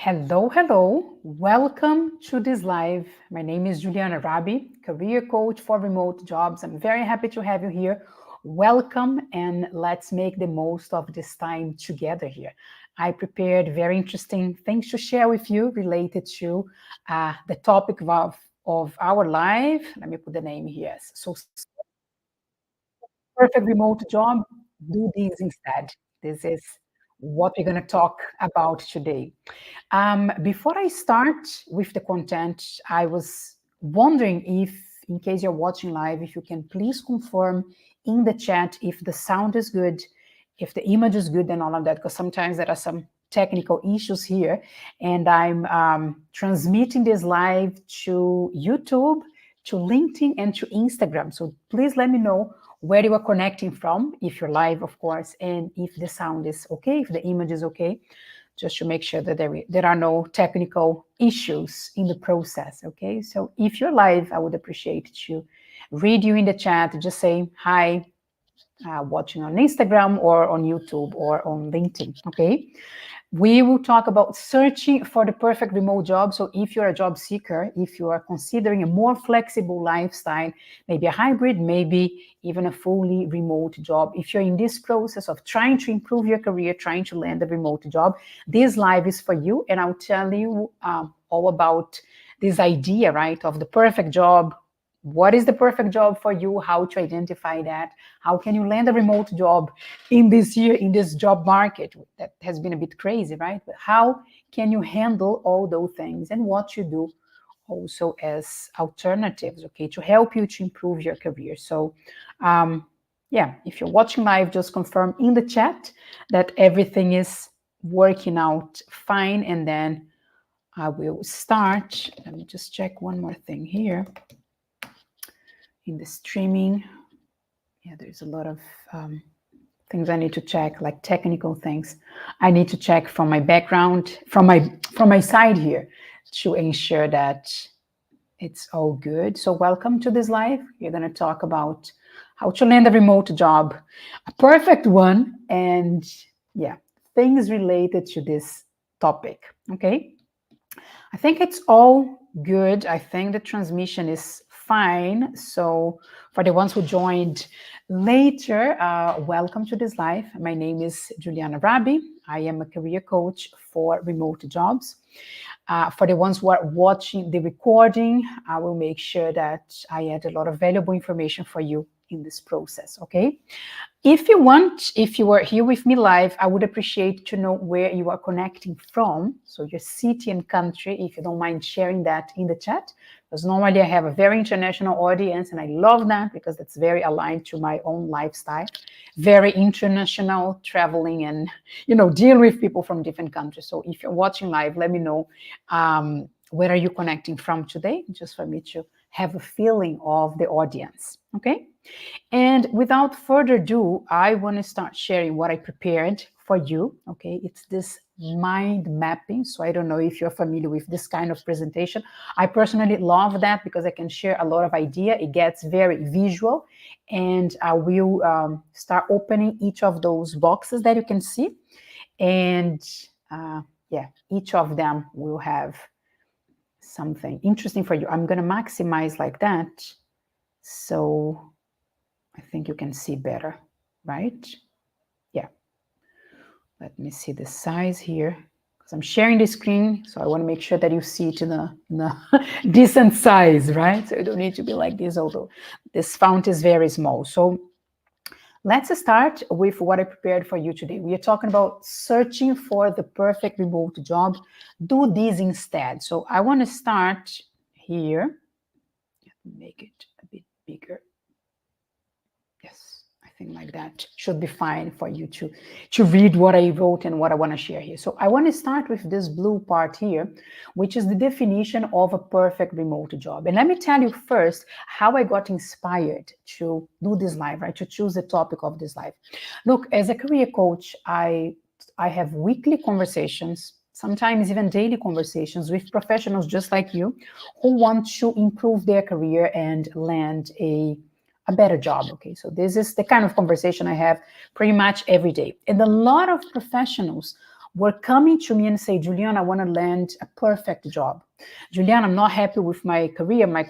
Hello, hello. Welcome to this live. My name is Juliana Rabi, career coach for remote jobs. I'm very happy to have you here. Welcome, and let's make the most of this time together here. I prepared very interesting things to share with you related to the topic of our live. Let me put the name here. So, perfect remote job, do these instead. This is what we're going to talk about today. Before I start with the content, I was wondering if, in case you're watching live, if you can please confirm in the chat if the sound is good, if the image is good, and all of that, because sometimes there are some technical issues here. And I'm transmitting this live to YouTube, to LinkedIn, and to Instagram. So please let me know where you are connecting from, if you're live, of course, and if the sound is okay, if the image is okay, just to make sure that there are no technical issues in the process, okay? So if you're live, I would appreciate to read you in the chat, just say hi, watching on Instagram or on YouTube or on LinkedIn, okay? We will talk about searching for the perfect remote job. So if you're a job seeker, if you are considering a more flexible lifestyle, maybe a hybrid, maybe even a fully remote job, if you're in this process of trying to improve your career, trying to land a remote job, this live is for you. And I'll tell you all about this idea, right, of the perfect job. What is the perfect job for you? How to identify that? How can you land a remote job in this year, in this job market that has been a bit crazy, right? But how can you handle all those things and what you do also as alternatives, okay, to help you to improve your career? So, yeah, if you're watching live, just confirm in the chat that everything is working out fine, and then I will start. Let me just check one more thing here in the streaming. Yeah, there's a lot of things I need to check, like technical things. I need to check from my background, from my side here, to ensure that it's all good. So welcome to this live. We're going to talk about how to land a remote job, a perfect one, and yeah, things related to this topic. Okay. I think it's all good. I think the transmission is fine. So for the ones who joined later, welcome to this live. My name is Juliana Rabi. I am a career coach for remote jobs. For the ones who are watching the recording, I will make sure that I add a lot of valuable information for you in this process, okay? If you want, if you are here with me live, I would appreciate to know where you are connecting from. So your city and country, if you don't mind sharing that in the chat, because normally I have a very international audience and I love that because that's very aligned to my own lifestyle, very international traveling and, deal with people from different countries. So if you're watching live, let me know where are you connecting from today, just for me to have a feeling of the audience, okay? And without further ado, I want to start sharing what I prepared for you. Okay, it's this mind mapping. So I don't know if you're familiar with this kind of presentation. I personally love that because I can share a lot of idea. It gets very visual, and I will start opening each of those boxes that you can see, and yeah, each of them will have something interesting for you. I'm going to maximize like that, so I think you can see better, right? Yeah. Let me see the size here, because I'm sharing the screen, so I want to make sure that you see it in a decent size, right? So you don't need to be like this, although this font is very small. So let's start with what I prepared for you today. We are talking about searching for the perfect remote job. Do this instead. So I want to start here. Make it a bit bigger. Yes, I think like that should be fine for you to read what I wrote and what I want to share here. So I want to start with this blue part here, which is the definition of a perfect remote job. And let me tell you first how I got inspired to do this live, right? To choose the topic of this live. Look, as a career coach, I have weekly conversations, sometimes even daily conversations with professionals just like you who want to improve their career and land a better job. Okay, so this is the kind of conversation I have pretty much every day. And a lot of professionals were coming to me and say, Julian, I want to land a perfect job. Julian, I'm not happy with my career, my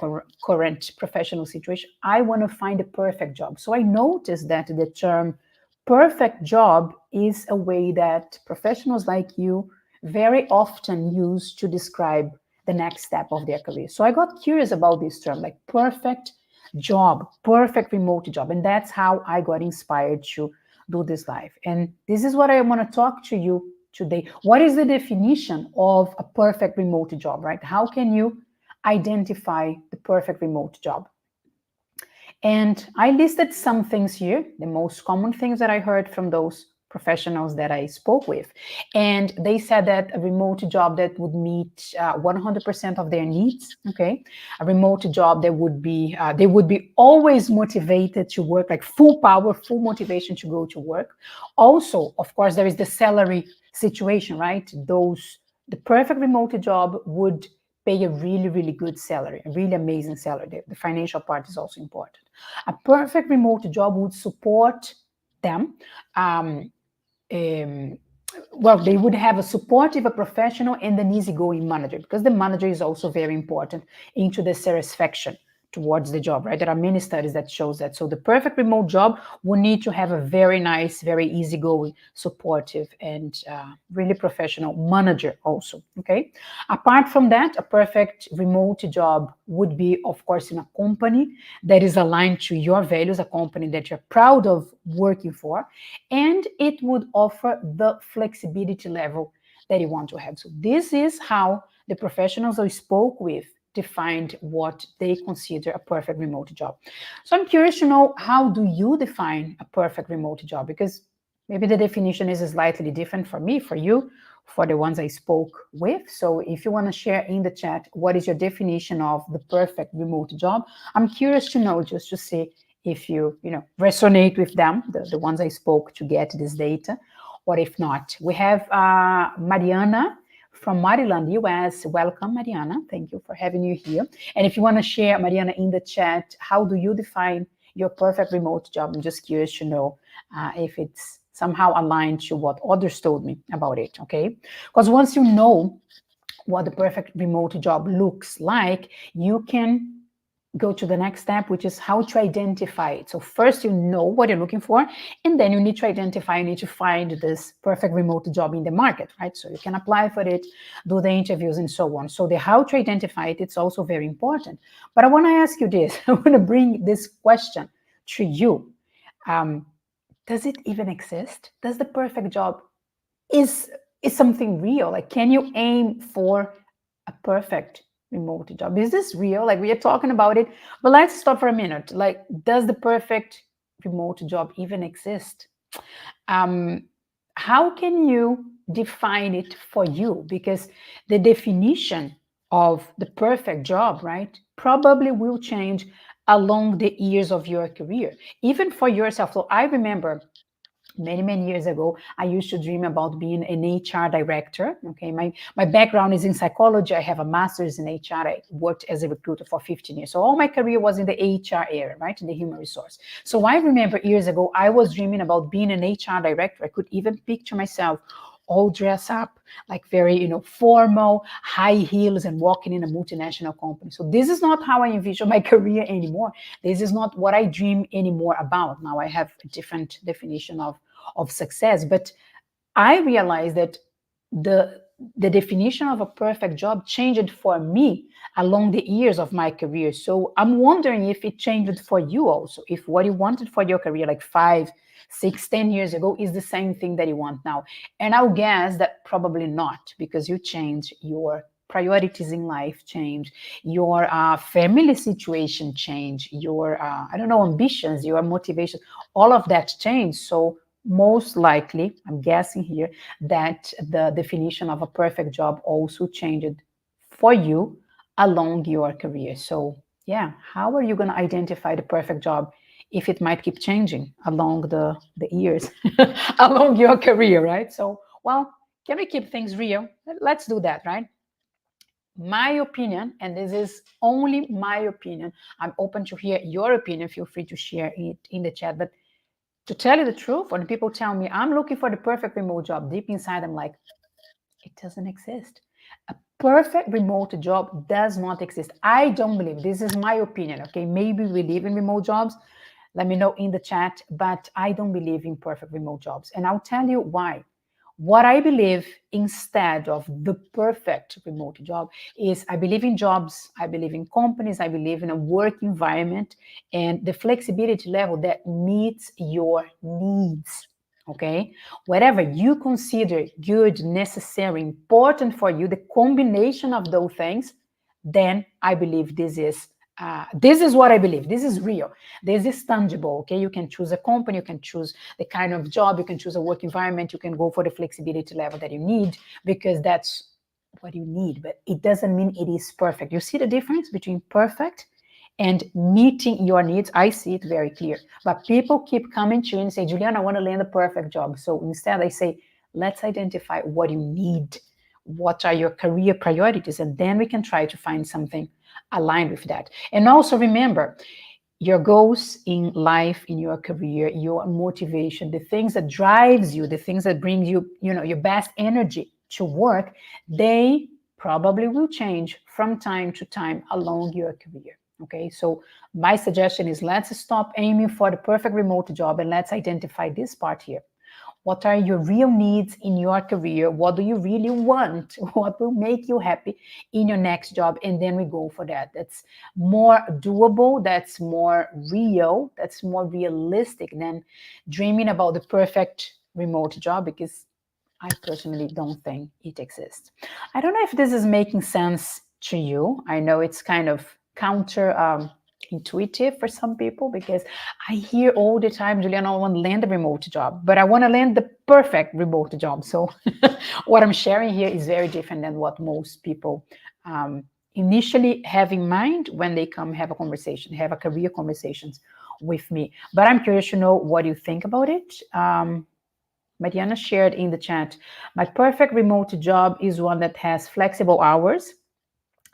current professional situation. I want to find a perfect job. So I noticed that the term perfect job is a way that professionals like you very often use to describe the next step of their career. So I got curious about this term, like perfect job, perfect remote job. And that's how I got inspired to do this live. And this is what I want to talk to you today. What is the definition of a perfect remote job, right? How can you identify the perfect remote job? And I listed some things here, the most common things that I heard from those professionals that I spoke with. And they said that a remote job that would meet 100% of their needs, okay? A remote job that would be, they would be always motivated to work, like full power, full motivation to go to work. Also, of course, there is the salary situation, right? The perfect remote job would pay a really, really good salary, a really amazing salary. The financial part is also important. A perfect remote job would support them. Well, they would have a supportive, a professional, and an easygoing manager, because the manager is also very important into the satisfaction towards the job, right? There are many studies that shows that. So the perfect remote job will need to have a very nice, very easygoing, supportive, and really professional manager also, okay? Apart from that, a perfect remote job would be, of course, in a company that is aligned to your values, a company that you're proud of working for, and it would offer the flexibility level that you want to have. So this is how the professionals I spoke with defined what they consider a perfect remote job. So I'm curious to know, how do you define a perfect remote job? Because maybe the definition is slightly different for me, for you, for the ones I spoke with. So if you want to share in the chat, what is your definition of the perfect remote job? I'm curious to know, just to see if you resonate with them, the ones I spoke, to get this data, or if not. We have Mariana from Maryland, US. Welcome, Mariana. Thank you for having you here. And if you want to share, Mariana, in the chat, how do you define your perfect remote job? I'm just curious to know if it's somehow aligned to what others told me about it, okay? Because once you know what the perfect remote job looks like, you can go to the next step, which is how to identify it. So first you know what you're looking for, and then you need to identify, you need to find this perfect remote job in the market, right? So you can apply for it, do the interviews, and so on. So the how to identify it, it's also very important. But I want to ask you this, I want to bring this question to you. Does it even exist? Does the perfect job is something real? Like, can you aim for a perfect remote job? Is this real? Like, we are talking about it, but let's stop for a minute. Like, does the perfect remote job even exist? How can you define it for you? Because the definition of the perfect job, right, probably will change along the years of your career, even for yourself. So I remember many years ago, I used to dream about being an HR director. Okay, my background is in psychology. I have a master's in HR. I worked as a recruiter for 15 years. So all my career was in the HR area, right, in the human resource. So I remember years ago, I was dreaming about being an HR director. I could even picture myself all dressed up, like very, formal, high heels, and walking in a multinational company. So this is not how I envision my career anymore. This is not what I dream anymore about. Now I have a different definition of success. But I realized that the definition of a perfect job changed for me along the years of my career. So I'm wondering if it changed for you also, if what you wanted for your career like 5, 6, 10 years ago is the same thing that you want now. And I'll guess that probably not, because you change, your priorities in life change, your family situation change, your I don't know, ambitions, your motivation, all of that change. So most likely, I'm guessing here, that the definition of a perfect job also changed for you along your career. So yeah, how are you going to identify the perfect job if it might keep changing along the years, along your career, right? So, well, can we keep things real? Let's do that, right? My opinion, and this is only my opinion, I'm open to hear your opinion. Feel free to share it in the chat. But To tell you the truth, when people tell me I'm looking for the perfect remote job, deep inside I'm like, it doesn't exist. A perfect remote job does not exist. I don't believe, this is my opinion, okay? Maybe we live in remote jobs. Let me know in the chat, but I don't believe in perfect remote jobs. And I'll tell you why. What I believe instead of the perfect remote job is I believe in jobs, I believe in companies, I believe in a work environment and the flexibility level that meets your needs. Okay, whatever you consider good, necessary, important for you, the combination of those things, then I believe this is what I believe. This is real. This is tangible. Okay, you can choose a company, you can choose the kind of job, you can choose a work environment, you can go for the flexibility level that you need because that's what you need. But it doesn't mean it is perfect. You see the difference between perfect and meeting your needs? I see it very clear. But people keep coming to you and say, Juliana, I want to land a perfect job. So instead, I say, let's identify what you need. What are your career priorities? And then we can try to find something aligned with that. And also remember, your goals in life, in your career, your motivation, the things that drives you, the things that bring you, your best energy to work, they probably will change from time to time along your career. Okay, so my suggestion is let's stop aiming for the perfect remote job and let's identify this part here. What are your real needs in your career? What do you really want? What will make you happy in your next job? And then we go for that. That's more doable. That's more real. That's more realistic than dreaming about the perfect remote job, because I personally don't think it exists. I don't know if this is making sense to you. I know it's kind of counter intuitive for some people because I hear all the time, Juliana, I want to land a remote job, but I want to land the perfect remote job. So what I'm sharing here is very different than what most people initially have in mind when they come have a conversation, have a career conversations with me. But I'm curious to know what you think about it. Mariana shared in the chat, my perfect remote job is one that has flexible hours,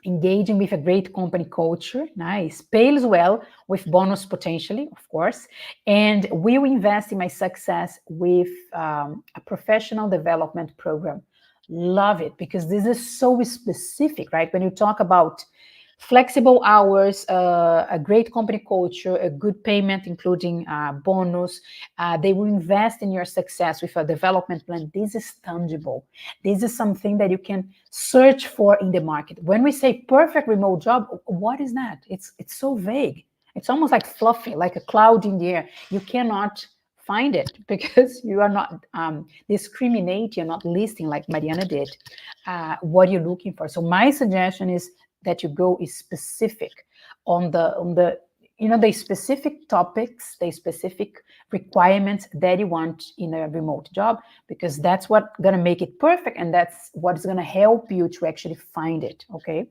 engaging with a great company culture, nice, pays well with bonus potentially, of course, and will invest in my success with a professional development program. Love it, because this is so specific, right? When you talk about flexible hours, a great company culture, a good payment, including bonus. They will invest in your success with a development plan. This is tangible. This is something that you can search for in the market. When we say perfect remote job, what is that? It's so vague. It's almost like fluffy, like a cloud in the air. You cannot find it because you are not discriminating, you're not listing like Mariana did what you're looking for. So my suggestion is that you go is specific on the the specific topics, the specific requirements that you want in a remote job, because that's what's going to make it perfect and that's what's going to help you to actually find it. Okay,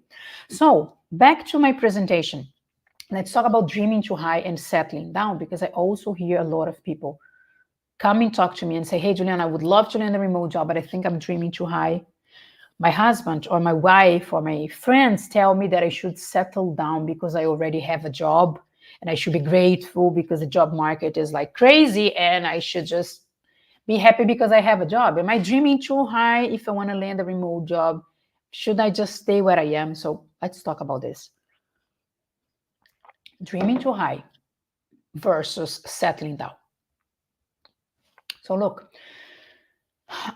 so back to my presentation. Let's talk about dreaming too high and settling down, because I also hear a lot of people come and talk to me and say, hey, Juliana, I would love to land a remote job, but I think I'm dreaming too high. My husband or my wife or my friends tell me that I should settle down because I already have a job, and I should be grateful because the job market is like crazy, and I should just be happy because I have a job. Am I dreaming too high if I want to land a remote job? Should I just stay where I am? So let's talk about this. Dreaming too high versus settling down. So look,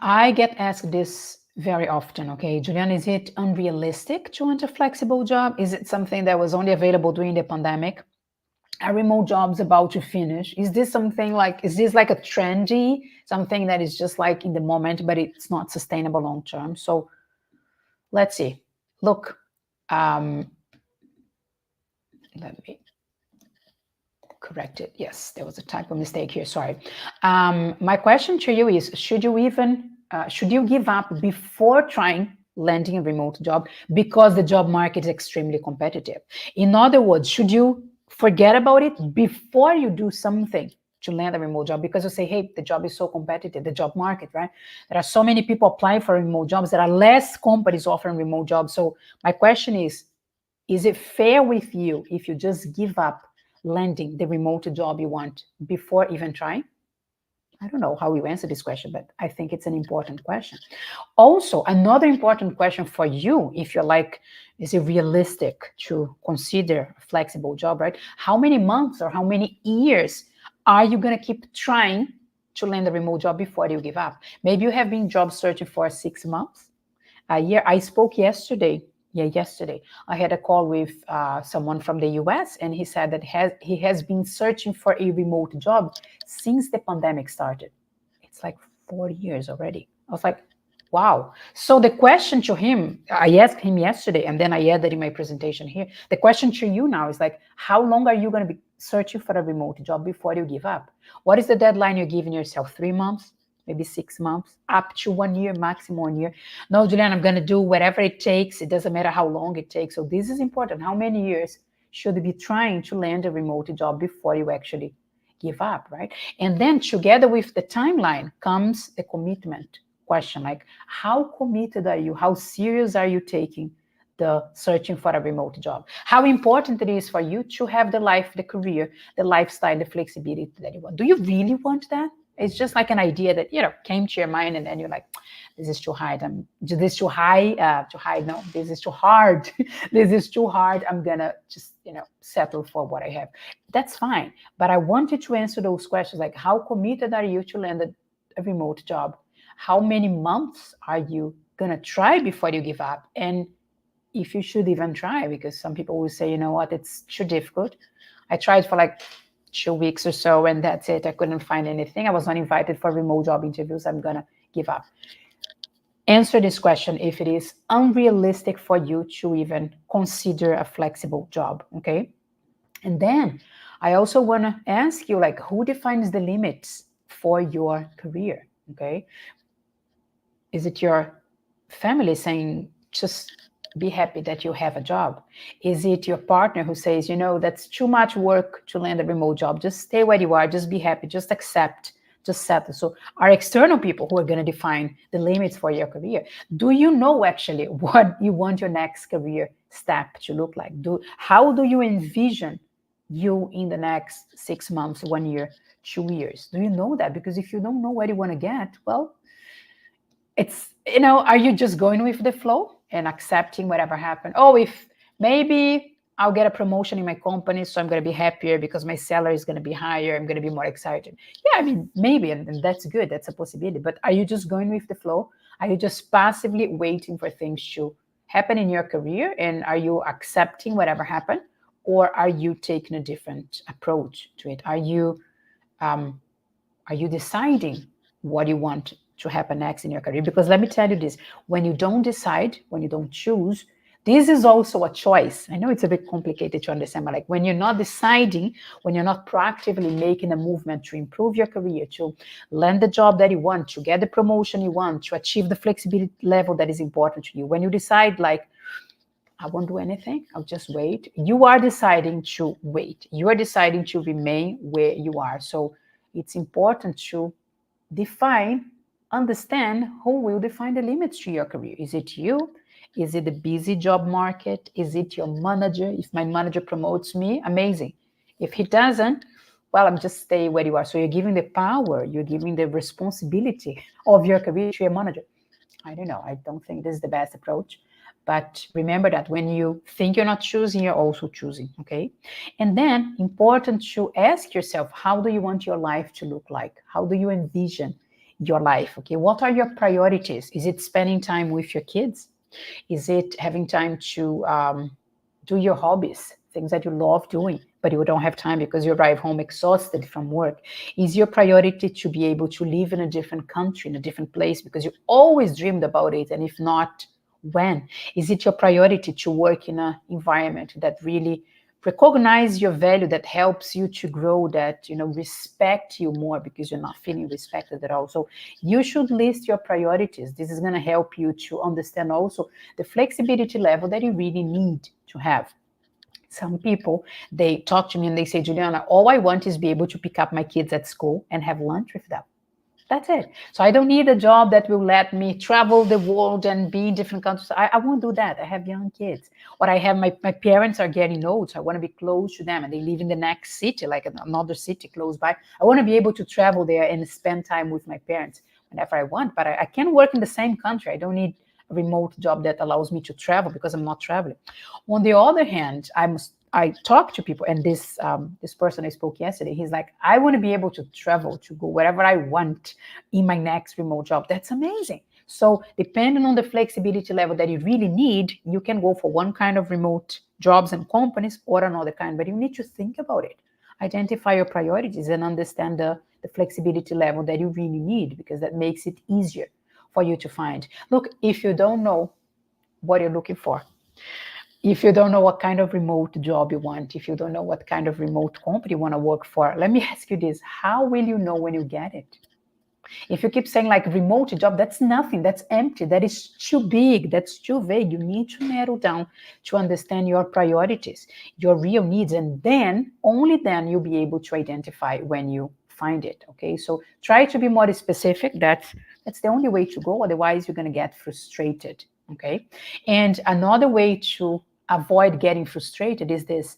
I get asked this very often. Okay, Julian, is it unrealistic to want a flexible job? Is it something that was only available during the pandemic? Are remote jobs about to finish? Is this like a trendy, something that is just like in the moment, but it's not sustainable long term? So let's see. Look, let me correct it. Yes, there was a typo mistake here. Sorry. My question to you is: should you give up before trying landing a remote job because the job market is extremely competitive? In other words, should you forget about it before you do something to land a remote job because you say, hey, the job is so competitive, the job market, right? There are so many people applying for remote jobs. There are less companies offering remote jobs. So my question is it fair with you if you just give up landing the remote job you want before even trying? I don't know how you answer this question, but I think it's an important question. Also, another important question for you, if you're like, is it realistic to consider a flexible job, right? How many months or how many years are you going to keep trying to land a remote job before you give up? Maybe you have been job searching for 6 months, a year. I spoke yesterday. Yeah, yesterday I had a call with someone from the US, and he said that he has been searching for a remote job since the pandemic started. It's like 4 years already. I was like, wow. So the question to him, I asked him yesterday, and then I added in my presentation here. The question to you now is like, how long are you going to be searching for a remote job before you give up? What is the deadline you're giving yourself? 3 months? Maybe 6 months, up to 1 year, maximum 1 year. No, Julian, I'm going to do whatever it takes. It doesn't matter how long it takes. So this is important. How many years should you be trying to land a remote job before you actually give up, right? And then together with the timeline comes the commitment question, like how committed are you? How serious are you taking the searching for a remote job? How important it is for you to have the life, the career, the lifestyle, the flexibility that you want? Do you really want that? It's just like an idea that came to your mind, and then you're like, "This is too high. This is too high. Too high. No, this is too hard. This is too hard. I'm gonna just settle for what I have." That's fine. But I wanted to answer those questions, like how committed are you to land a remote job? How many months are you gonna try before you give up? And if you should even try, because some people will say, you know what, it's too difficult. I tried for like 2 weeks or so, and that's it. I couldn't find anything. I was not invited for remote job interviews. I'm gonna give up. Answer this question if it is unrealistic for you to even consider a flexible job, okay? And then I also want to ask you, like, who defines the limits for your career, okay? Is it your family saying, just be happy that you have a job? Is it your partner who says, that's too much work to land a remote job, just stay where you are, just be happy, just accept, just settle? So are external people who are going to define the limits for your career? Do you know actually what you want your next career step to look like? How do you envision you in the next 6 months, 1 year, 2 years? Do you know that? Because if you don't know where you want to get, well, it's, are you just going with the flow and accepting whatever happened? Oh, if maybe I'll get a promotion in my company, so I'm going to be happier because my salary is going to be higher. I'm going to be more excited. Yeah, I mean, maybe, and that's good. That's a possibility. But are you just going with the flow? Are you just passively waiting for things to happen in your career? And are you accepting whatever happened? Or are you taking a different approach to it? Are you deciding what you want to happen next in your career? Because let me tell you this, when you don't decide, when you don't choose, this is also a choice. I know it's a bit complicated to understand, but like when you're not deciding, when you're not proactively making a movement to improve your career, to land the job that you want, to get the promotion you want, to achieve the flexibility level that is important to you, when you decide like, I won't do anything, I'll just wait, you are deciding to wait. You are deciding to remain where you are. So it's important to understand who will define the limits to your career. Is it you? Is it the busy job market? Is it your manager? If my manager promotes me, amazing. If he doesn't, well, I'm just stay where you are. So you're giving the power, you're giving the responsibility of your career to your manager. I don't know. I don't think this is the best approach. But remember that when you think you're not choosing, you're also choosing, okay? And then important to ask yourself, how do you want your life to look like? How do you envision your life, okay? What are your priorities? Is it spending time with your kids? Is it having time to do your hobbies, things that you love doing, but you don't have time because you arrive home exhausted from work? Is your priority to be able to live in a different country, in a different place, because you always dreamed about it, and if not, when? Is it your priority to work in an environment that really recognize your value, that helps you to grow, that respect you more because you're not feeling respected at all? So you should list your priorities. This is going to help you to understand also the flexibility level that you really need to have. Some people, they talk to me and they say, Juliana, all I want is be able to pick up my kids at school and have lunch with them. That's it. So I don't need a job that will let me travel the world and be in different countries. I won't do that. I have young kids. Or I have my parents are getting old. So I want to be close to them and they live in the next city, like another city close by. I want to be able to travel there and spend time with my parents whenever I want. But I can work in the same country. I don't need a remote job that allows me to travel because I'm not traveling. On the other hand, I talk to people, and this person I spoke yesterday, he's like, I want to be able to travel to go wherever I want in my next remote job. That's amazing. So depending on the flexibility level that you really need, you can go for one kind of remote jobs and companies or another kind, but you need to think about it. Identify your priorities and understand the flexibility level that you really need, because that makes it easier for you to find. Look, if you don't know what you're looking for, if you don't know what kind of remote job you want, if you don't know what kind of remote company you want to work for, let me ask you this: how will you know when you get it? If you keep saying like remote job, that's nothing, that's empty, that is too big, that's too vague. You need to narrow down to understand your priorities, your real needs, and then, only then, you'll be able to identify when you find it. Okay, so try to be more specific. That's the only way to go. Otherwise, you're going to get frustrated. Okay, and another way to avoid getting frustrated is this: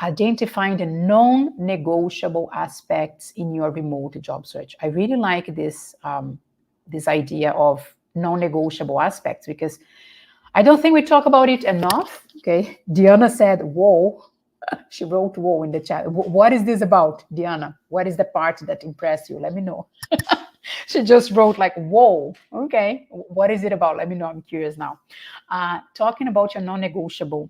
identifying the non-negotiable aspects in your remote job search. I really like this idea of non-negotiable aspects, because I don't think we talk about it enough. Okay, Diana said, "Whoa." She wrote "whoa" in the chat. What is this about, Diana? What is the part that impressed you? Let me know. She just wrote like "whoa." Okay, what is it about? Let me know. I'm curious now. Talking about your non-negotiable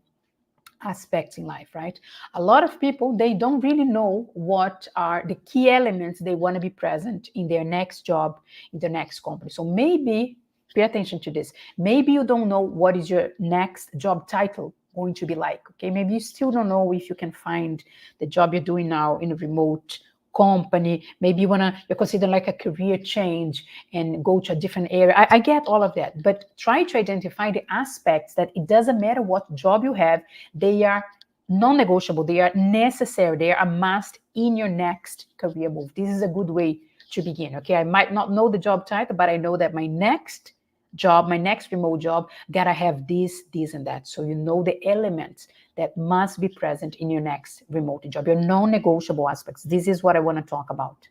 aspects in life, right? A lot of people, they don't really know what are the key elements they want to be present in their next job, in the next company. So maybe, pay attention to this. Maybe you don't know what is your next job title going to be like. Okay, maybe you still don't know if you can find the job you're doing now in a remote company. Maybe you're considering like a career change and go to a different area. I get all of that, but try to identify the aspects that it doesn't matter what job you have, they are non-negotiable, they are necessary, they are a must in your next career move. This is a good way to begin. Okay, I might not know the job title, but I know that my next job, my next remote job, gotta have this, and that. So you know the elements that must be present in your next remote job, your non-negotiable aspects. This is what I want to talk about.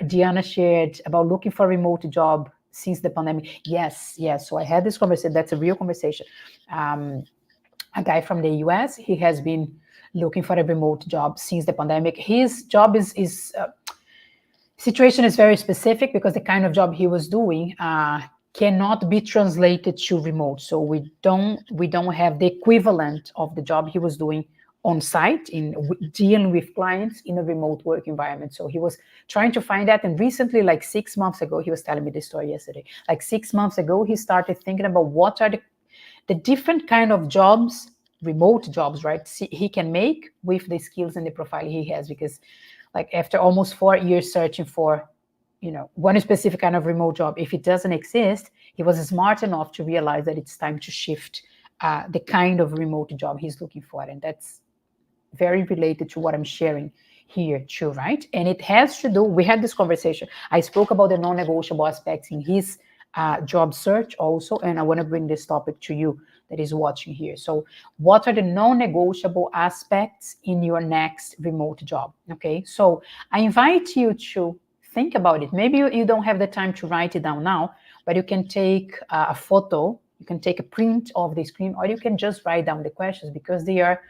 Diana shared about looking for a remote job since the pandemic. Yes. So I had this conversation. That's a real conversation. A guy from the US, he has been looking for a remote job since the pandemic. His job situation is very specific, because the kind of job he was doing cannot be translated to remote. So we don't have the equivalent of the job he was doing on site in dealing with clients in a remote work environment. So he was trying to find that. And recently, like 6 months ago, he was telling me this story yesterday. Like 6 months ago, he started thinking about what are the different kind of jobs, remote jobs, right? He can make with the skills and the profile he has, because like after almost 4 years searching for one specific kind of remote job, if it doesn't exist, he was smart enough to realize that it's time to shift the kind of remote job he's looking for. And that's very related to what I'm sharing here too, right? And it has to do, we had this conversation, I spoke about the non-negotiable aspects in his job search also, and I want to bring this topic to you that is watching here. So what are the non-negotiable aspects in your next remote job? Okay, so I invite you to think about it. Maybe you don't have the time to write it down now, but you can take a photo, you can take a print of the screen, or you can just write down the questions, because they are,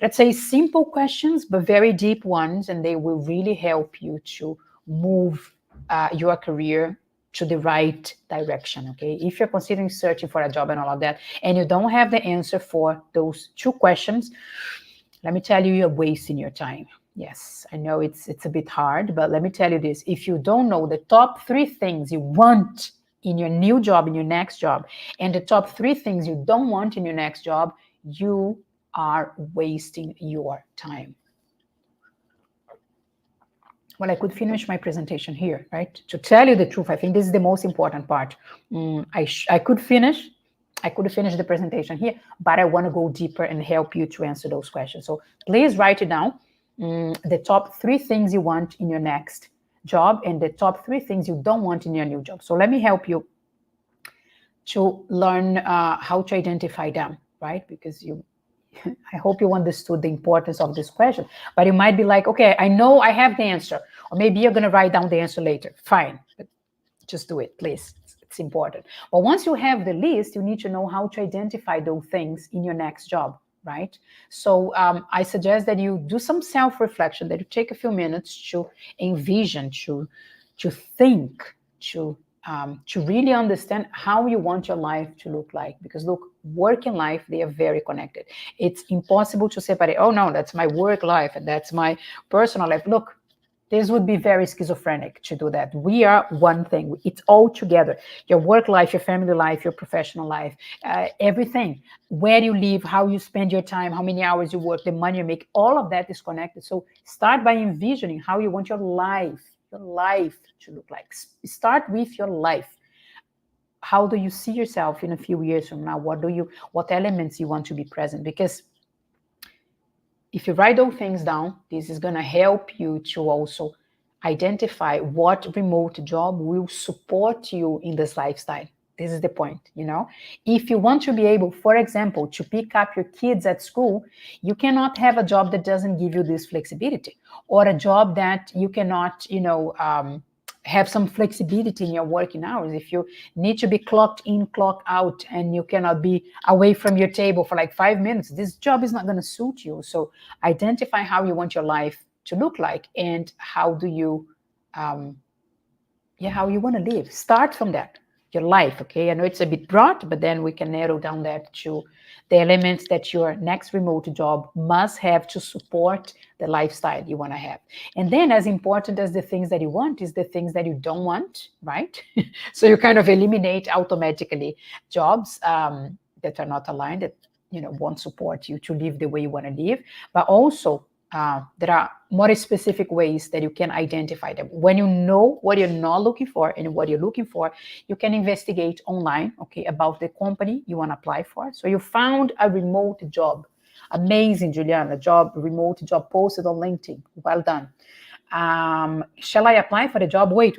let's say, simple questions, but very deep ones, and they will really help you to move your career to the right direction. Okay, if you're considering searching for a job and all of that, and you don't have the answer for those 2 questions, let me tell you, you're wasting your time. Yes, I know it's a bit hard, but let me tell you this: if you don't know the top 3 things you want in your new job, in your next job, and the top 3 things you don't want in your next job, you are wasting your time. Well, I could finish my presentation here, right? To tell you the truth, I think this is the most important part. I could finish the presentation here, but I want to go deeper and help you to answer those questions. So please write it down. The top 3 things you want in your next job and the top 3 things you don't want in your new job. So let me help you to learn how to identify them, right? Because I hope you understood the importance of this question. But you might be like, okay, I know I have the answer. Or maybe you're going to write down the answer later. Fine. But just do it, please. It's important. But once you have the list, you need to know how to identify those things in your next job, right? So I suggest that you do some self-reflection, that you take a few minutes to envision, to think, to really understand how you want your life to look like. Because look, work and life, they are very connected. It's impossible to separate, oh no, that's my work life and that's my personal life. Look, this would be very schizophrenic to do that. We are one thing. It's all together. Your work life, your family life, your professional life, everything. Where you live, how you spend your time, how many hours you work, the money you make, all of that is connected. So start by envisioning how you want your life to look like. Start with your life. How do you see yourself in a few years from now? What elements you want to be present? Because if you write those things down, this is going to help you to also identify what remote job will support you in this lifestyle. This is the point, If you want to be able, for example, to pick up your kids at school, you cannot have a job that doesn't give you this flexibility, or a job that you cannot, have some flexibility in your working hours. If you need to be clocked in, clocked out, and you cannot be away from your table for like 5 minutes, this job is not going to suit you. So identify how you want your life to look like, and how do you, how you want to live. Start from that, your life, okay? I know it's a bit broad, but then we can narrow down that to the elements that your next remote job must have to support the lifestyle you want to have. And then, as important as the things that you want is the things that you don't want, right? So you kind of eliminate automatically jobs that are not aligned, that won't support you to live the way you want to live. But also, there are more specific ways that you can identify them. When you know what you're not looking for and what you're looking for, you can investigate online, okay, about the company you want to apply for. So you found a remote job. Amazing, Juliana, remote job posted on LinkedIn. Well done. Shall I apply for the job? Wait.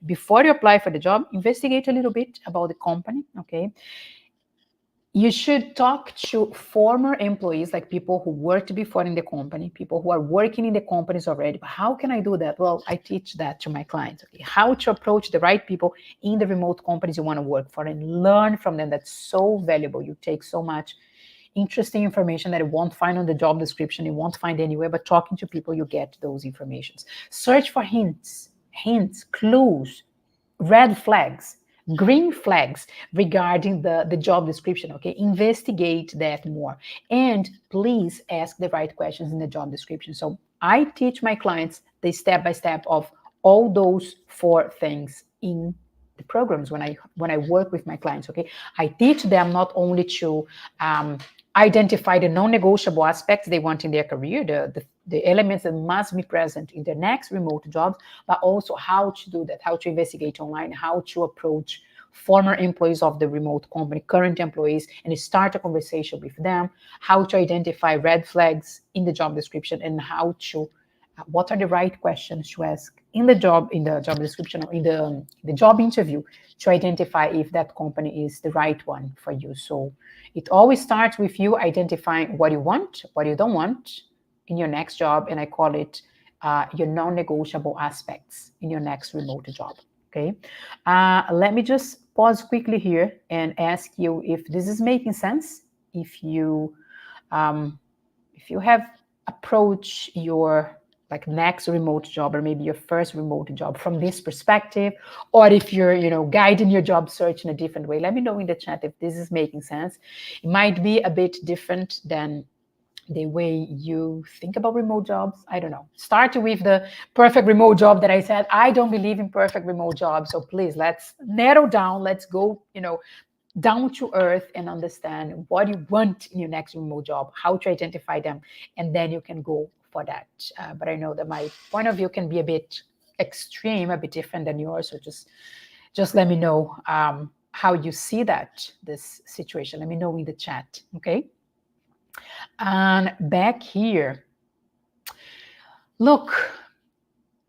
Before you apply for the job, investigate a little bit about the company, okay? You should talk to former employees, like people who worked before in the company, people who are working in the companies already. But how can I do that? Well, I teach that to my clients. Okay? How to approach the right people in the remote companies you want to work for and learn from them. That's so valuable. You take so much interesting information that you won't find on the job description, you won't find anywhere, but talking to people, you get those informations. Search for hints, clues, red flags, green flags regarding the job description, okay? Investigate that more. And please ask the right questions in the job description. So I teach my clients the step-by-step of all those 4 things in the programs when I work with my clients, okay? I teach them not only to identify the non-negotiable aspects they want in their career, the elements that must be present in their next remote jobs, but also how to do that, how to investigate online, how to approach former employees of the remote company, current employees, and start a conversation with them, how to identify red flags in the job description, and how to what are the right questions to ask in the job description, or in the job interview, to identify if that company is the right one for you. So it always starts with you identifying what you want, what you don't want in your next job, and I call it your non-negotiable aspects in your next remote job. Okay, let me just pause quickly here and ask you if this is making sense. If you have approached your next remote job, or maybe your first remote job, from this perspective, or if you're guiding your job search in a different way, let me know in the chat if this is making sense. It might be a bit different than the way you think about remote jobs. I don't know. Start with the perfect remote job that I said. I don't believe in perfect remote jobs. So please, let's narrow down. Let's go, down to earth and understand what you want in your next remote job, how to identify them, and then you can go for that. But I know that my point of view can be a bit extreme, a bit different than yours. So just let me know how you see this situation. Let me know in the chat, okay? And back here, look,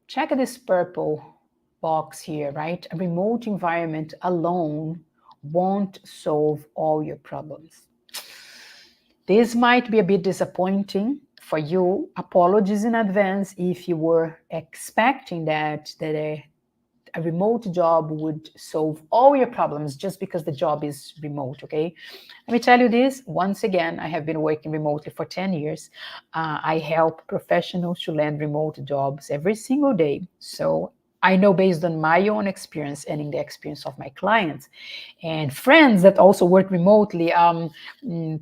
check this purple box here, right? A remote environment alone won't solve all your problems. This might be a bit disappointing for you. Apologies in advance if you were expecting that a remote job would solve all your problems just because the job is remote, okay? Let me tell you this, once again, I have been working remotely for 10 years. I help professionals to land remote jobs every single day. So I know based on my own experience and in the experience of my clients and friends that also work remotely,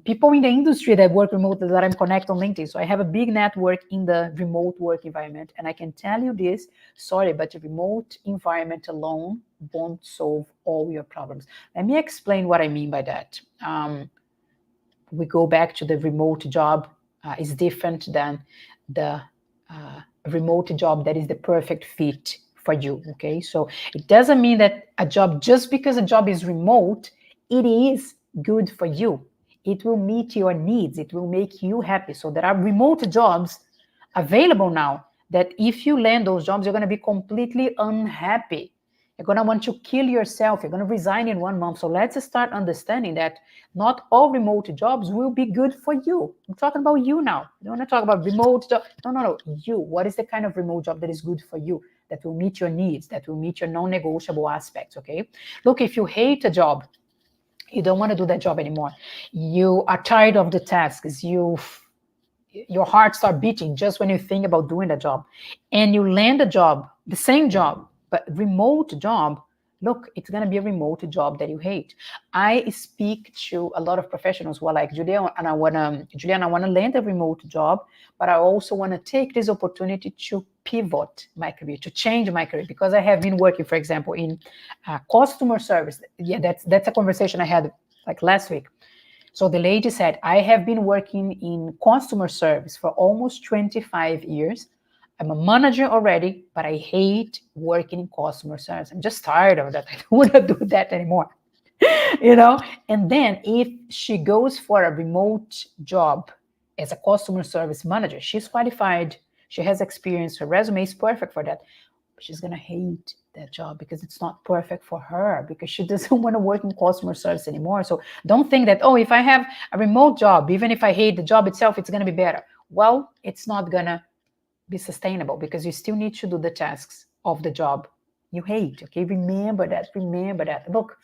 people in the industry that work remotely that I'm connected on LinkedIn. So I have a big network in the remote work environment. And I can tell you this, sorry, but the remote environment alone won't solve all your problems. Let me explain what I mean by that. We go back to the remote job is different than the remote job that is the perfect fit for you, okay? So it doesn't mean that a job, just because a job is remote, it is good for you. It will meet your needs. It will make you happy. So there are remote jobs available now that if you land those jobs, you're going to be completely unhappy. You're going to want to kill yourself. You're going to resign in 1 month. So let's start understanding that not all remote jobs will be good for you. I'm talking about you now. I don't want to talk about remote job. No. You. What is the kind of remote job that is good for you, that will meet your needs, that will meet your non-negotiable aspects, okay? Look, if you hate a job, you don't want to do that job anymore. You are tired of the tasks. Your heart starts beating just when you think about doing the job, and you land a job, the same job, but remote job. Look, it's going to be a remote job that you hate. I speak to a lot of professionals who are like, Juliana, I want to land a remote job, but I also want to take this opportunity to pivot my career, to change my career, because I have been working, for example, in customer service. Yeah, that's a conversation I had like last week. So the lady said, I have been working in customer service for almost 25 years. I'm a manager already, but I hate working in customer service. I'm just tired of that. I don't want to do that anymore. And then if she goes for a remote job as a customer service manager, she's qualified, she has experience, her resume is perfect for that. But she's going to hate that job because it's not perfect for her, because she doesn't want to work in customer service anymore. So don't think that, if I have a remote job, even if I hate the job itself, it's going to be better. Well, it's not going to be sustainable, because you still need to do the tasks of the job you hate, okay? Remember that. Look,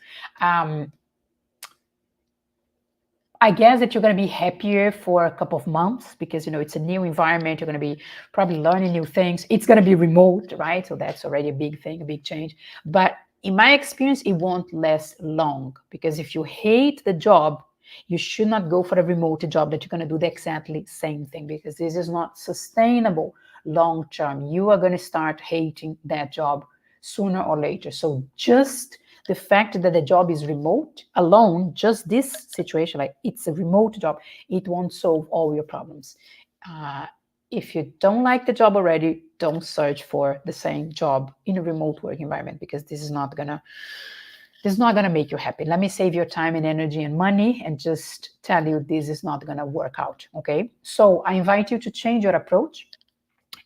I guess that you're going to be happier for a couple of months because, it's a new environment. You're going to be probably learning new things. It's going to be remote, right? So that's already a big thing, a big change. But in my experience, it won't last long, because if you hate the job, you should not go for a remote job that you're going to do the exactly same thing, because this is not sustainable long term. You are going to start hating that job sooner or later. So just the fact that the job is remote alone, just this situation, like it's a remote job, it won't solve all your problems. If you don't like the job already, don't search for the same job in a remote work environment, because this is not gonna make you happy. Let me save your time and energy and money and just tell you this is not gonna work out, okay? So I invite you to change your approach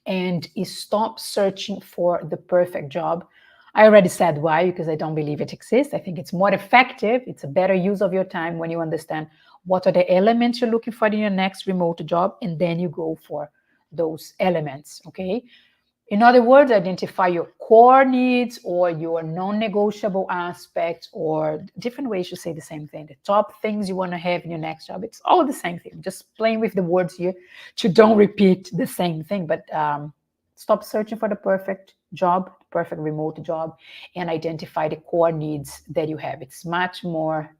and stop searching for the perfect job. I already said why, because I don't believe it exists. I think it's more effective. It's a better use of your time when you understand what are the elements you're looking for in your next remote job, and then you go for those elements, okay? In other words, identify your core needs or your non-negotiable aspects, or different ways to say the same thing. The top things you want to have in your next job. It's all the same thing. Just playing with the words here to don't repeat the same thing. But stop searching for the perfect job, perfect remote job, and identify the core needs that you have. It's much more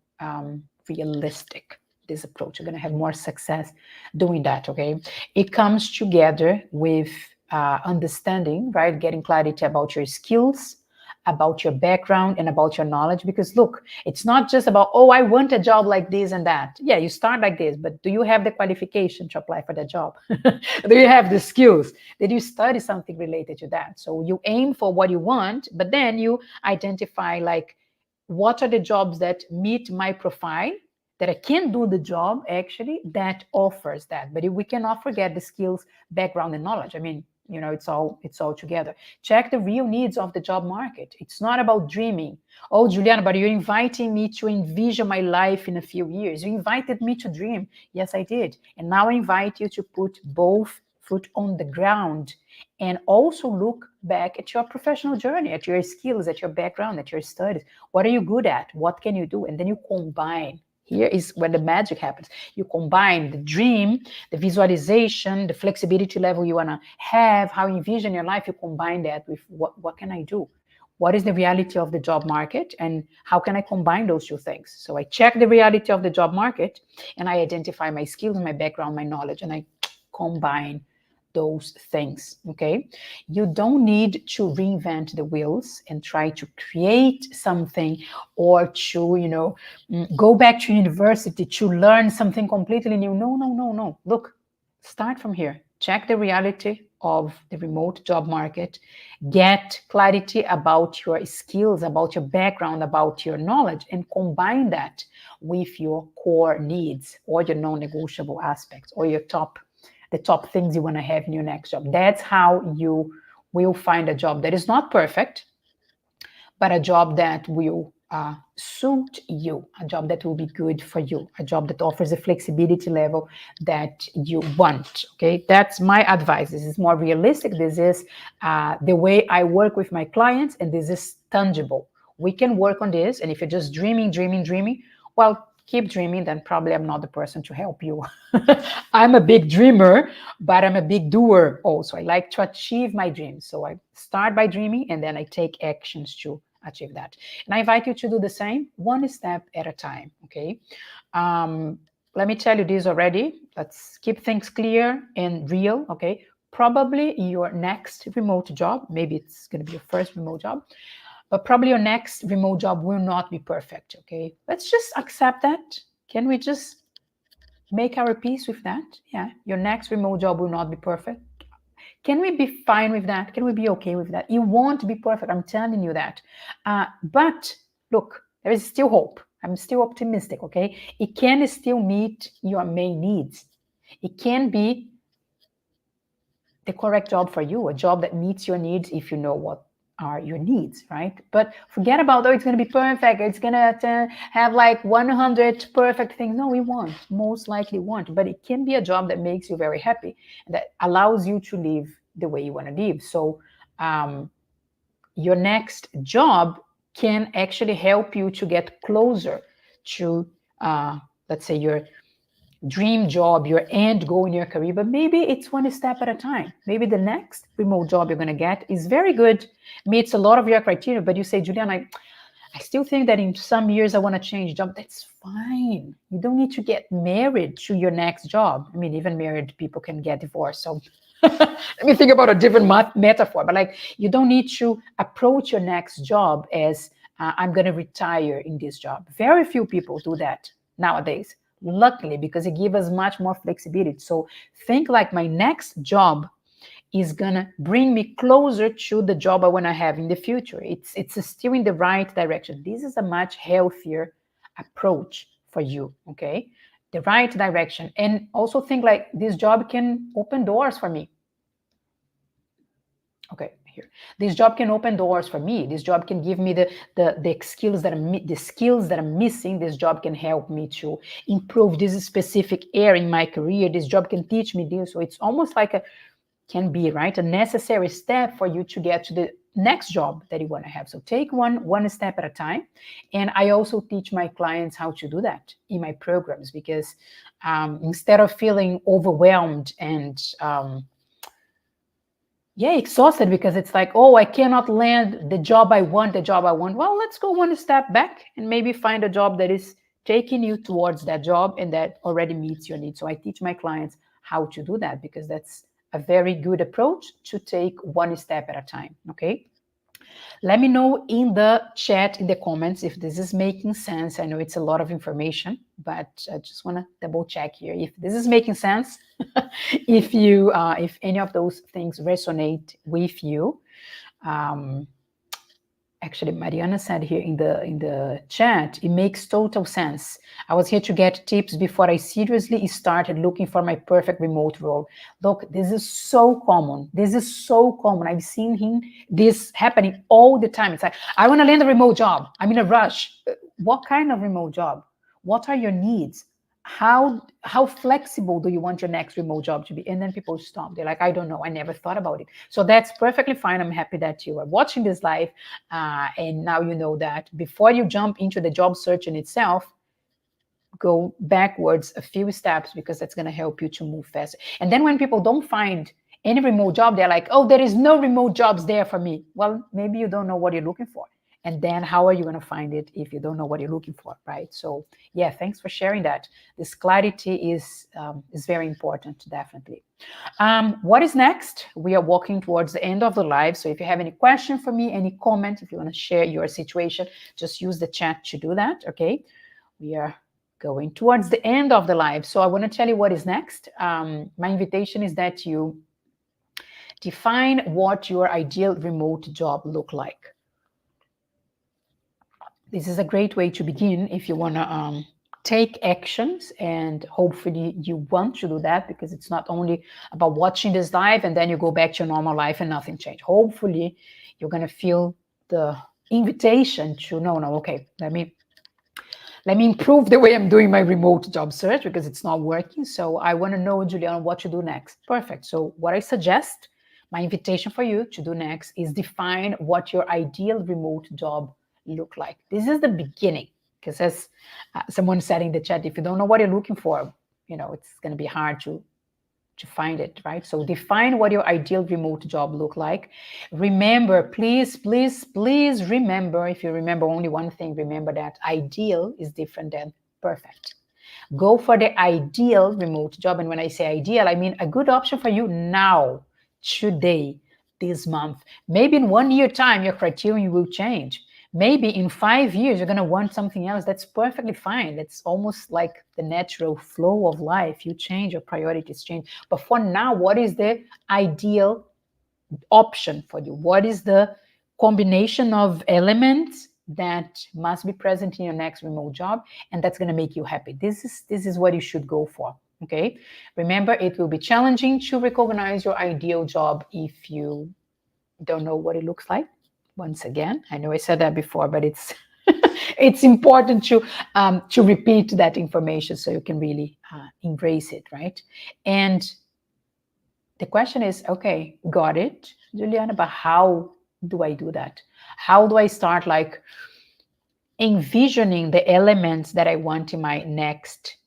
realistic, this approach. You're going to have more success doing that, okay? It comes together with understanding, right? Getting clarity about your skills, about your background, and about your knowledge. Because look, it's not just about, I want a job like this and that. Yeah, you start like this, but do you have the qualification to apply for that job? Do you have the skills? Did you study something related to that? So you aim for what you want, but then you identify like, what are the jobs that meet my profile, that I can do the job actually that offers that. But we cannot forget the skills, background, and knowledge. I mean, it's all together. Check the real needs of the job market. It's not about dreaming. Oh, Juliana, but you're inviting me to envision my life in a few years. You invited me to dream. Yes, I did. And now I invite you to put both foot on the ground and also look back at your professional journey, at your skills, at your background, at your studies. What are you good at? What can you do? And then you combine. Here is where the magic happens. You combine the dream, the visualization, the flexibility level you want to have, how you envision your life. You combine that with what can I do? What is the reality of the job market, and how can I combine those two things? So I check the reality of the job market, and I identify my skills, my background, my knowledge, and I combine those things. Okay, you don't need to reinvent the wheels and try to create something, or to go back to university to learn something completely new. No. Look, start from here. Check the reality of the remote job market, get clarity about your skills, about your background, about your knowledge, and combine that with your core needs or your non-negotiable aspects or the top things you want to have in your next job. That's how you will find a job that is not perfect, but a job that will suit you, a job that will be good for you, a job that offers a flexibility level that you want. Okay, that's my advice. This is more realistic. This is the way I work with my clients, and this is tangible. We can work on this, and if you're just dreaming, well, keep dreaming, then probably I'm not the person to help you. I'm a big dreamer, but I'm a big doer also. I like to achieve my dreams. So I start by dreaming, and then I take actions to achieve that. And I invite you to do the same, one step at a time, okay? Let me tell you this already. Let's keep things clear and real, okay? Probably your next remote job, maybe it's going to be your first remote job, but probably your next remote job will not be perfect, okay? Let's just accept that. Can we just make our peace with that? Yeah, your next remote job will not be perfect. Can we be fine with that? Can we be okay with that? You won't be perfect, I'm telling you that. But look, there is still hope. I'm still optimistic, okay? It can still meet your main needs. It can be the correct job for you, a job that meets your needs if you know what are your needs, right? But forget about, it's going to be perfect. It's going to have like 100 perfect things. No, we won't. Most likely won't. But it can be a job that makes you very happy, that allows you to live the way you want to live. So your next job can actually help you to get closer to, let's say, your dream job, your end goal in your career, but maybe it's one step at a time. Maybe the next remote job you're going to get is very good, meets a lot of your criteria, but you say, Juliana, I still think that in some years I want to change job. That's fine. You don't need to get married to your next job. I mean, even married people can get divorced. So let me think about a different metaphor, but like, you don't need to approach your next job as I'm going to retire in this job. Very few people do that nowadays. Luckily, because it gives us much more flexibility. So think like, my next job is gonna bring me closer to the job I want to have in the future. It's still in the right direction. This is a much healthier approach for you, okay? The right direction. And also think like, this job can open doors for me. Okay, here. This job can open doors for me. This job can give me the skills that I'm missing. This job can help me to improve this specific area in my career. This job can teach me this. So it's almost like can be, right, a necessary step for you to get to the next job that you want to have. So take one step at a time. And I also teach my clients how to do that in my programs, because instead of feeling overwhelmed and exhausted, because it's like, oh, I cannot land the job I want. Well, let's go one step back and maybe find a job that is taking you towards that job and that already meets your needs. So I teach my clients how to do that, because that's a very good approach to take one step at a time, okay? Let me know in the chat, in the comments, if this is making sense. I know it's a lot of information, but I just want to double check here if this is making sense. If any of those things resonate with you, Actually, Mariana said here in the chat, it makes total sense. I was here to get tips before I seriously started looking for my perfect remote role. Look, this is so common. This is so common. I've seen this happening all the time. It's like, I want to land a remote job. I'm in a rush. What kind of remote job? What are your needs? How flexible do you want your next remote job to be? And then people stop. They're like, I don't know. I never thought about it. So that's perfectly fine. I'm happy that you are watching this live. And now you know that before you jump into the job search in itself, go backwards a few steps, because that's going to help you to move faster. And then when people don't find any remote job, they're like, oh, there is no remote jobs there for me. Well, maybe you don't know what you're looking for. And then how are you going to find it if you don't know what you're looking for, right? So yeah, thanks for sharing that. This clarity is very important, definitely. What is next? We are walking towards the end of the live. So if you have any question for me, any comment, if you want to share your situation, just use the chat to do that, okay? We are going towards the end of the live. So I want to tell you what is next. My invitation is that you define what your ideal remote job look like. This is a great way to begin if you want to take actions, and hopefully you want to do that, because it's not only about watching this live and then you go back to your normal life and nothing changed. Hopefully you're going to feel the invitation to, no, okay, let me improve the way I'm doing my remote job search, because it's not working. So I want to know, Juliana, what to do next. Perfect. So what I suggest, my invitation for you to do next, is define what your ideal remote job look like. This is the beginning, because as someone said in the chat, if you don't know what you're looking for, it's going to be hard to find it, right? So define what your ideal remote job look like. Remember, please remember, if you remember only one thing, remember that ideal is different than perfect. Go for the ideal remote job. And when I say ideal, I mean a good option for you now, today, this month. Maybe in 1 year time, your criteria will change. Maybe in 5 years, you're going to want something else. That's perfectly fine. That's almost like the natural flow of life. You change, your priorities change. But for now, what is the ideal option for you? What is the combination of elements that must be present in your next remote job, and that's going to make you happy? This is what you should go for. Okay, remember, it will be challenging to recognize your ideal job if you don't know what it looks like. Once again, I know I said that before, but it's it's important to repeat that information so you can really embrace it, right? And the question is, okay, got it, Juliana, but how do I do that? How do I start envisioning the elements that I want in my next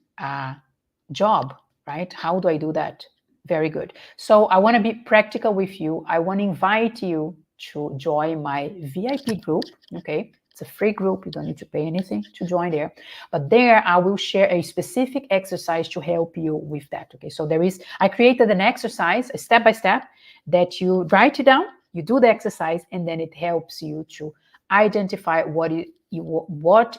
job, right? How do I do that? Very good. So I want to be practical with you. I want to invite you to join my VIP group, okay? It's a free group. You don't need to pay anything to join there. But there I will share a specific exercise to help you with that, okay? So I created an exercise, a step-by-step, that you write it down, you do the exercise, and then it helps you to identify what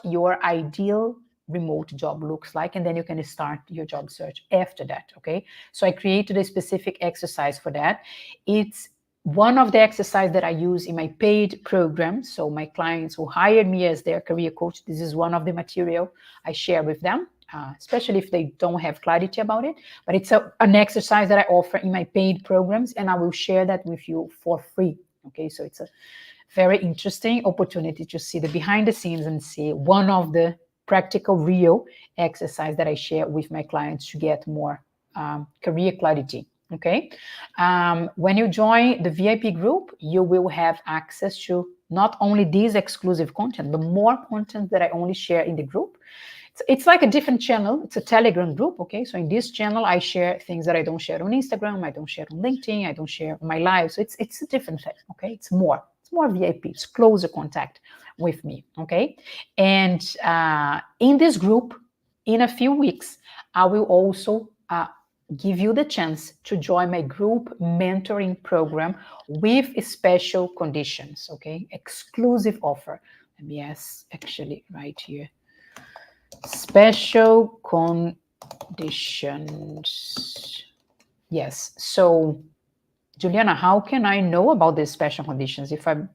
your ideal remote job looks like, and then you can start your job search after that, okay? So I created a specific exercise for that. It's one of the exercises that I use in my paid program. So my clients who hired me as their career coach, this is one of the material I share with them, especially if they don't have clarity about it. But it's an exercise that I offer in my paid programs, and I will share that with you for free, okay? So it's a very interesting opportunity to see the behind the scenes and see one of the practical, real exercise that I share with my clients to get more career clarity, okay? When you join the VIP group, you will have access to not only this exclusive content, but more content that I only share in the group. It's like a different channel. It's a Telegram group, okay? So in this channel, I share things that I don't share on Instagram, I don't share on LinkedIn, I don't share on my live. So it's a different thing, okay? It's more VIP, it's closer contact with me, okay? And in this group, in a few weeks, I will also give you the chance to join my group mentoring program with special conditions, okay? Exclusive offer. Let me actually right here. Special conditions. Yes. So, Juliana, how can I know about these special conditions? If I'm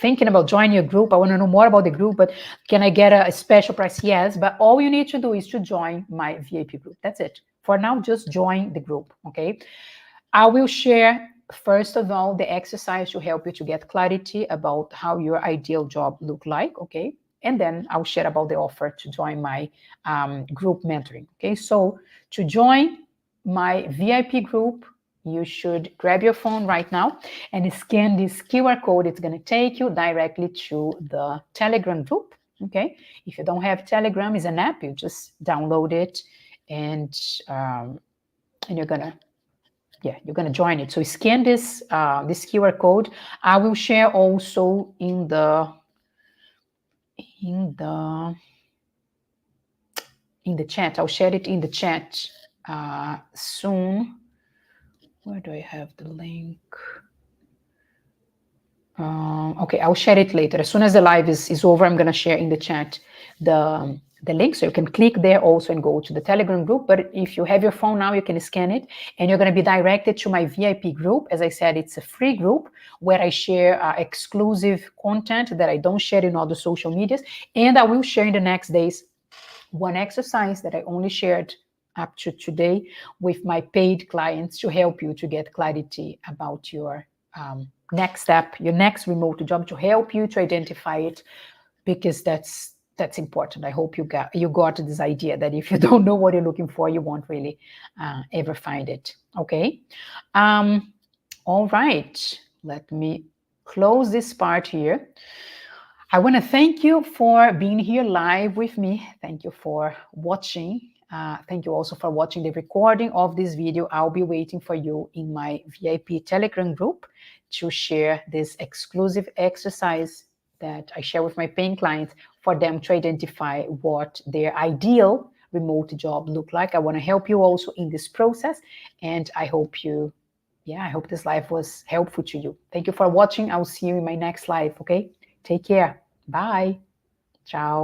thinking about joining a group. I want to know more about the group, but can I get a special price? Yes, but all you need to do is to join my VIP group. That's it. For now, just join the group, okay? I will share, first of all, the exercise to help you to get clarity about how your ideal job look like, okay? And then I'll share about the offer to join my group mentoring, okay? So to join my VIP group, you should grab your phone right now and scan this QR code. It's going to take you directly to the Telegram group, okay? If you don't have Telegram, it's an app. You just download it and you're going to join it. So scan this QR code. I will share also in the chat. I'll share it in the chat soon. Where do I have the link? Okay, I'll share it later. As soon as the live is over, I'm going to share in the chat the link, so you can click there also and go to the Telegram group. But if you have your phone now, you can scan it, and you're going to be directed to my VIP group. As I said, it's a free group where I share exclusive content that I don't share in other social medias, and I will share in the next days one exercise that I only shared up to today with my paid clients to help you to get clarity about your next step, your next remote job, to help you to identify it, because that's important. I hope you got this idea that if you don't know what you're looking for, you won't really ever find it. Okay. All right. Let me close this part here. I want to thank you for being here live with me. Thank you for watching. Thank you also for watching the recording of this video. I'll be waiting for you in my VIP Telegram group to share this exclusive exercise that I share with my paying clients for them to identify what their ideal remote job look like. I want to help you also in this process, and I hope this live was helpful to you. Thank you for watching. I'll see you in my next live, okay? Take care. Bye. Ciao.